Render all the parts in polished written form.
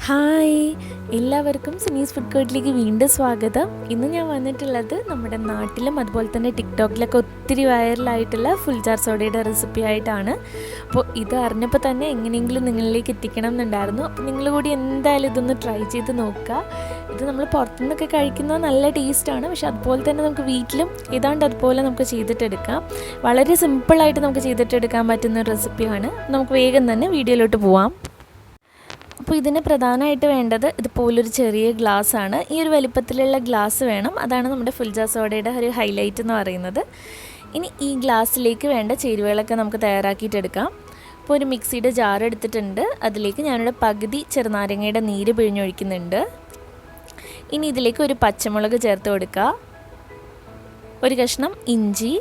Hi, എല്ലാവർക്കും Suni's food കോർട്ടിലേക്ക് വീണ്ടും സ്വാഗതം. ഇന്ന് ഞാൻ വന്നിട്ടുള്ളത് നമ്മുടെ നാട്ടിലും അതുപോലെ തന്നെ ടിക്ടോക്കിലൊക്കെ ഒത്തിരി വൈറലായിട്ടുള്ള ഫുൾ ജാർ സോഡയുടെ റെസിപ്പി ആയിട്ടാണ്. അപ്പോൾ ഇത് അറിഞ്ഞപ്പോൾ തന്നെ എങ്ങനെയെങ്കിലും നിങ്ങളിലേക്ക് എത്തിക്കണം എന്നുണ്ടായിരുന്നു. അപ്പോൾ നിങ്ങൾ കൂടി എന്തായാലും ഇതൊന്ന് ട്രൈ ചെയ്ത് നോക്കുക. ഇത് നമ്മൾ പുറത്തുനിന്നൊക്കെ കഴിക്കുന്നത് നല്ല ടേസ്റ്റാണ്, പക്ഷെ അതുപോലെ തന്നെ നമുക്ക് വീട്ടിലും ഏതാണ്ട് അതുപോലെ നമുക്ക് ചെയ്തിട്ടെടുക്കാം. വളരെ സിമ്പിളായിട്ട് നമുക്ക് ചെയ്തിട്ടെടുക്കാൻ പറ്റുന്ന റെസിപ്പിയാണ്. നമുക്ക് വേഗം തന്നെ വീഡിയോയിലോട്ട് പോവാം. അപ്പോൾ ഇതിന് പ്രധാനമായിട്ട് വേണ്ടത് ഇതുപോലൊരു ചെറിയ ഗ്ലാസ്സാണ്. ഈ ഒരു വലിപ്പത്തിലുള്ള ഗ്ലാസ് വേണം. അതാണ് നമ്മുടെ ഫുൾ ജാർ സോഡയുടെ ഒരു ഹൈലൈറ്റ് എന്ന് പറയുന്നത്. ഇനി ഈ ഗ്ലാസ്സിലേക്ക് വേണ്ട ചേരുവകളൊക്കെ നമുക്ക് തയ്യാറാക്കിയിട്ടെടുക്കാം. അപ്പോൾ ഒരു മിക്സിയുടെ ജാർ എടുത്തിട്ടുണ്ട്. അതിലേക്ക് ഞാനിവിടെ പകുതി ചെറുനാരങ്ങയുടെ നീര് പിഴിഞ്ഞൊഴിക്കുന്നുണ്ട്. ഇനി ഇതിലേക്ക് ഒരു പച്ചമുളക് ചേർത്ത് കൊടുക്കുക, ഒരു കഷ്ണം ഇഞ്ചി,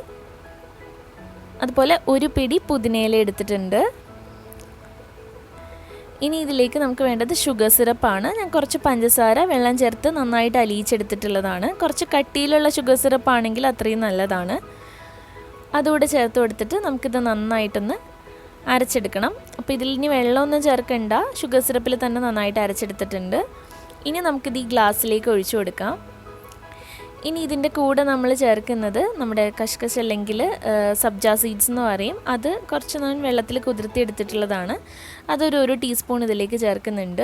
അതുപോലെ ഒരു പിടി പുതിനയില എടുത്തിട്ടുണ്ട്. ഇനി ഇതിലേക്ക് നമുക്ക് വേണ്ടത് ഷുഗർ സിറപ്പാണ്. ഞാൻ കുറച്ച് പഞ്ചസാര വെള്ളം ചേർത്ത് നന്നായിട്ട് അലിയിച്ചെടുത്തിട്ടുള്ളതാണ്. കുറച്ച് കട്ടിയിലുള്ള ഷുഗർ സിറപ്പാണെങ്കിൽ അത്രയും നല്ലതാണ്. അതുകൂടെ ചേർത്ത് കൊടുത്തിട്ട് നമുക്കിത് നന്നായിട്ടൊന്ന് അരച്ചെടുക്കണം. അപ്പോൾ ഇതിൽ ഇനി വെള്ളമൊന്നും ചേർക്കണ്ട, ഷുഗർ സിറപ്പിൽ തന്നെ നന്നായിട്ട് അരച്ചെടുത്തിട്ടുണ്ട്. ഇനി നമുക്കിത് ഈ ഗ്ലാസ്സിലേക്ക് ഒഴിച്ചു കൊടുക്കാം. ഇനി ഇതിൻ്റെ കൂടെ നമ്മൾ ചേർക്കുന്നത് നമ്മുടെ കഷ്കശ് അല്ലെങ്കിൽ സബ്ജ സീഡ്സ് എന്ന് പറയും. അത് കുറച്ച് ഞാൻ വെള്ളത്തിൽ കുതിർത്തി എടുത്തിട്ടുള്ളതാണ്. അതൊരു ടീസ്പൂൺ ഇതിലേക്ക് ചേർക്കുന്നുണ്ട്.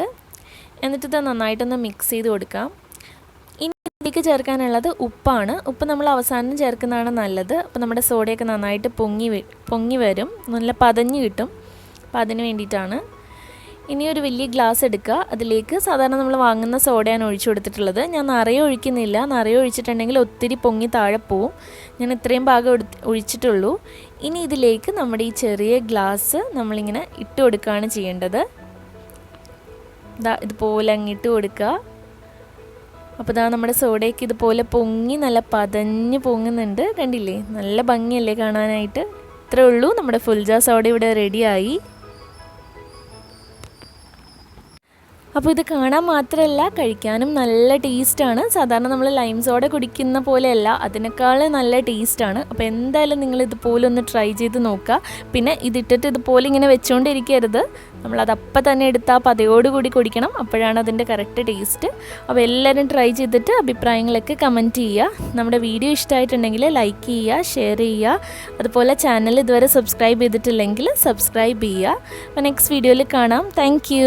എന്നിട്ട് ഇത് നന്നായിട്ടൊന്ന് മിക്സ് ചെയ്ത് കൊടുക്കാം. ഇനി ഇതിലേക്ക് ചേർക്കാനുള്ളത് ഉപ്പാണ്. ഉപ്പ് നമ്മൾ അവസാനം ചേർക്കുന്നതാണ് നല്ലത്. അപ്പോൾ നമ്മുടെ സോഡയൊക്കെ നന്നായിട്ട് പൊങ്ങി വരും, നല്ല പതഞ്ഞ് കിട്ടും. അപ്പോൾ അതിന് വേണ്ടിയിട്ടാണ്. ഇനി ഒരു വലിയ ഗ്ലാസ് എടുക്കുക. അതിലേക്ക് സാധാരണ നമ്മൾ വാങ്ങുന്ന സോഡയാണ് ഒഴിച്ചു കൊടുത്തിട്ടുള്ളത്. ഞാൻ നിറയെ ഒഴിക്കുന്നില്ല. നിറയെ ഒഴിച്ചിട്ടുണ്ടെങ്കിൽ ഒത്തിരി പൊങ്ങി താഴെ പോവും. ഞാൻ ഇത്രയും ഭാഗം ഒഴിച്ചിട്ടുള്ളൂ. ഇനി ഇതിലേക്ക് നമ്മുടെ ഈ ചെറിയ ഗ്ലാസ് നമ്മളിങ്ങനെ ഇട്ട് കൊടുക്കുകയാണ് ചെയ്യേണ്ടത്. ഇതുപോലെ അങ്ങിട്ട് കൊടുക്കുക. അപ്പോൾ നമ്മുടെ സോഡയൊക്കെ ഇതുപോലെ പൊങ്ങി നല്ല പതഞ്ഞ് പൊങ്ങുന്നുണ്ട്. കണ്ടില്ലേ, നല്ല ഭംഗിയല്ലേ കാണാനായിട്ട്. ഇത്രേ ഉള്ളൂ, നമ്മുടെ ഫുൾ ജാർ സോഡ ഇവിടെ റെഡിയായി. അപ്പോൾ ഇത് കാണാൻ മാത്രമല്ല കഴിക്കാനും നല്ല ടേസ്റ്റാണ്. സാധാരണ നമ്മൾ ലൈം സോഡ കുടിക്കുന്ന പോലെയല്ല, അതിനേക്കാൾ നല്ല ടേസ്റ്റാണ്. അപ്പോൾ എന്തായാലും നിങ്ങൾ ഇതുപോലെ ഒന്ന് ട്രൈ ചെയ്ത് നോക്കുക. പിന്നെ ഇതിട്ടിട്ട് ഇതുപോലെ ഇങ്ങനെ വെച്ചുകൊണ്ടിരിക്കരുത്. നമ്മളതപ്പം തന്നെ എടുത്താൽ പതയോടുകൂടി കുടിക്കണം. അപ്പോഴാണ് അതിൻ്റെ കറക്റ്റ് ടേസ്റ്റ്. അപ്പോൾ എല്ലാവരും ട്രൈ ചെയ്തിട്ട് അഭിപ്രായങ്ങളൊക്കെ കമൻറ്റ് ചെയ്യുക. നമ്മുടെ വീഡിയോ ഇഷ്ടമായിട്ടുണ്ടെങ്കിൽ ലൈക്ക് ചെയ്യുക, ഷെയർ ചെയ്യുക. അതുപോലെ ചാനൽ ഇതുവരെ സബ്സ്ക്രൈബ് ചെയ്തിട്ടില്ലെങ്കിൽ സബ്സ്ക്രൈബ് ചെയ്യുക. അപ്പോൾ നെക്സ്റ്റ് വീഡിയോയിൽ കാണാം. താങ്ക്